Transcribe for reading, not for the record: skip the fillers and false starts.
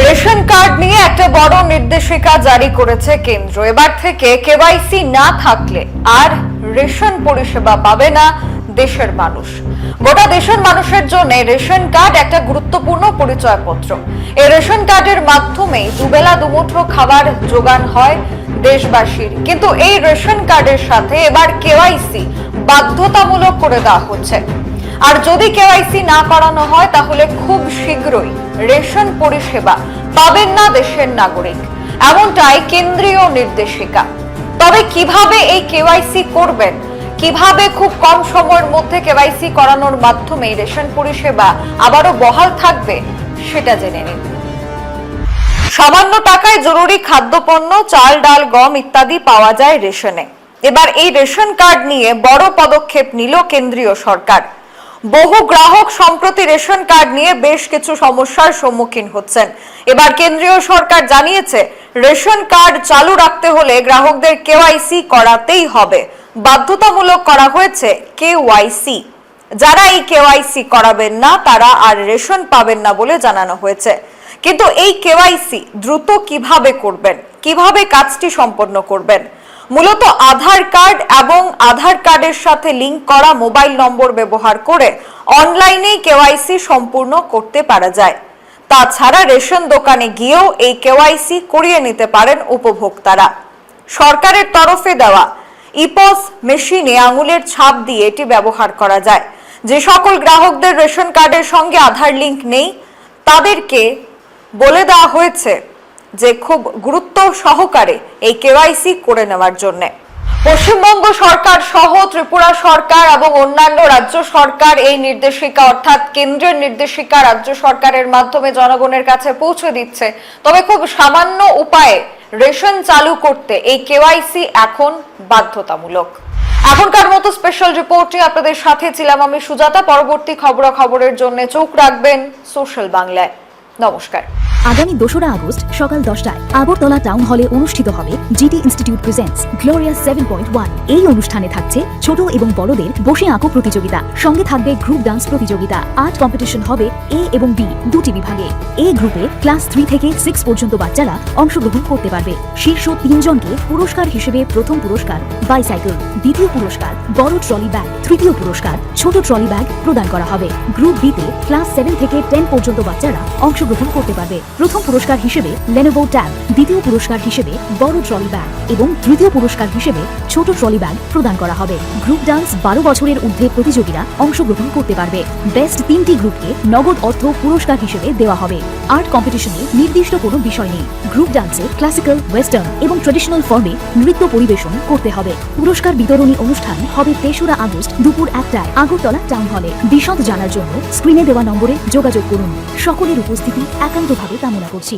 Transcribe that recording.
Ration card নিয়ে একটা বড় নির্দেশিকা জারি করেছে কেন্দ্র। এবার থেকে কেওয়াইসি না থাকলে আর রেশন পরিষেবা পাবে না দেশের মানুষ। গোটা দেশের মানুষের জন্য রেশন কার্ড একটা গুরুত্বপূর্ণ পরিচয়পত্র। এই রেশন কার্ডের মাধ্যমে দুবেলা দুমুঠো খাবার জোগান হয় দেশবাসীর। কিন্তু এই রেশন কার্ডের সাথে এবার কেওয়াইসি বাধ্যতামূলক করে দেওয়া হচ্ছে। আর যদি কেওয়াইসি না করানো হয় তাহলে খুব শীঘ্রই রেশন পরিষেবা পাবেন না দেশের নাগরিক, এমনটাই কেন্দ্রীয় নির্দেশিকা। তবে কিভাবে এই কেওয়াইসি করবেন, কিভাবে খুব কম সময়ের মধ্যে কেওয়াইসি করানোর মাধ্যমে রেশন পরিষেবা আবারও বহাল থাকবে সেটা জেনে নিন। সামান্য টাকায় জরুরি খাদ্যপণ্য, চাল, ডাল, গম ইত্যাদি পাওয়া যায় রেশনে। এবার এই রেশন কার্ড নিয়ে বড় পদক্ষেপ নিল কেন্দ্রীয় সরকার। বহু গ্রাহক সম্প্রতি রেশন কার্ড নিয়ে বেশ কিছু সমস্যার সম্মুখীন হচ্ছেন। এবার কেন্দ্রীয় সরকার জানিয়েছে, রেশন কার্ড চালু রাখতে হলে গ্রাহকদের কেওয়াইসি করাতেই হবে। বাধ্যতামূলক করা হয়েছে কেওয়াইসি। যারা এই কেওয়াইসি করাবেন না তারা আর রেশন পাবেন না বলে জানানো হয়েছে। কিন্তু এই কেওয়াইসি দ্রুত কিভাবে করবেন, কিভাবে কাজটি সম্পন্ন করবেন? মূলত আধার কার্ড এবং আধার কার্ডের সাথে লিংক করা মোবাইল নম্বর ব্যবহার করে অনলাইনে কেওয়াইসি সম্পূর্ণ করতে পারা যায়। তাছাড়া রেশন দোকানে গিয়েও এই কেওয়াইসি করিয়ে নিতে পারেন উপভোক্তারা। সরকারের তরফে দেওয়া ইপস মেশিনে আঙুলের ছাপ দিয়ে এটি ব্যবহার করা যায়। যে সকল গ্রাহকদের রেশন কার্ডের সঙ্গে আধার লিংক নেই তাদেরকে বলে দেওয়া হয়েছে যে খুব গুরুত্ব সহকারে এই কেওয়াইসি করে নেওয়ার জন্য। পশ্চিমবঙ্গ সরকার সহ ত্রিপুরা সরকার এবং অন্যান্য রাজ্য সরকার এই নির্দেশিকা অর্থাৎ কেন্দ্রের নির্দেশিকা রাজ্য সরকারের মাধ্যমে জনগণের কাছে পৌঁছে দিচ্ছে। তবে খুব সামান্য উপায়ে রেশন চালু করতে এই কেওয়াইসি এখন বাধ্যতামূলক। এখনকার মতো স্পেশাল রিপোর্টে আপনাদের সাথে ছিলাম আমি সুজাতা। পরবর্তী খবরাখবরের জন্য চোখ রাখবেন সোশ্যাল বাংলায়। নমস্কার। আগামী 2রা আগস্ট সকাল 10টায় আগরতলা টাউন হলে অনুষ্ঠিত হবে জিটি ইনস্টিটিউট প্রেজেন্টস গ্লোরিয়াস 7.1। এই অনুষ্ঠানে থাকছে ছোট এবং বড়দের বসে আঁকো প্রতিযোগিতা, সঙ্গে থাকবে গ্রুপ ডান্স প্রতিযোগিতা। আর্ট কম্পিটিশন হবে এ এবং বি দুটি বিভাগে। এ গ্রুপে ক্লাস 3 থেকে 6 পর্যন্ত বাচ্চারা অংশগ্রহণ করতে পারবে। শীর্ষ 3 জনকে পুরস্কার হিসেবে প্রথম পুরস্কার বাইসাইকেল, দ্বিতীয় পুরস্কার বড় ট্রলি ব্যাগ, তৃতীয় পুরস্কার ছোট ট্রলি ব্যাগ প্রদান করা হবে। গ্রুপ বিতে ক্লাস 7 থেকে 10 পর্যন্ত বাচ্চারা অংশগ্রহণ করতে পারবে। প্রথম পুরস্কার হিসেবে লেনোভো ট্যাব, দ্বিতীয় পুরস্কার হিসেবে বড় ট্রলি ব্যাগ এবং তৃতীয় পুরস্কার হিসেবে ছোট ট্রলি ব্যাগ প্রদান করা হবে। গ্রুপ ডান্স 12 বছরের ঊর্ধ্বে প্রতিযোগীরা অংশগ্রহণ করতে পারবে। বেস্ট 3টি গ্রুপকে নগদ অর্থ পুরস্কার হিসেবে দেওয়া হবে। আর্ট কম্পিটিশনে নির্দিষ্ট কোনো বিষয় নেই। গ্রুপ ডান্সে ক্লাসিক্যাল, ওয়েস্টার্ন এবং ট্রেডিশনাল ফর্মে নৃত্য পরিবেশন করতে হবে। পুরস্কার বিতরণী অনুষ্ঠান হবে 3রা আগস্ট দুপুর 1টায় আগরতলা টাউন হলে। বিশদ জানার জন্য স্ক্রিনে দেওয়া নম্বরে যোগাযোগ করুন। সকলের উপস্থিতি একান্তভাবে কামনা করছি।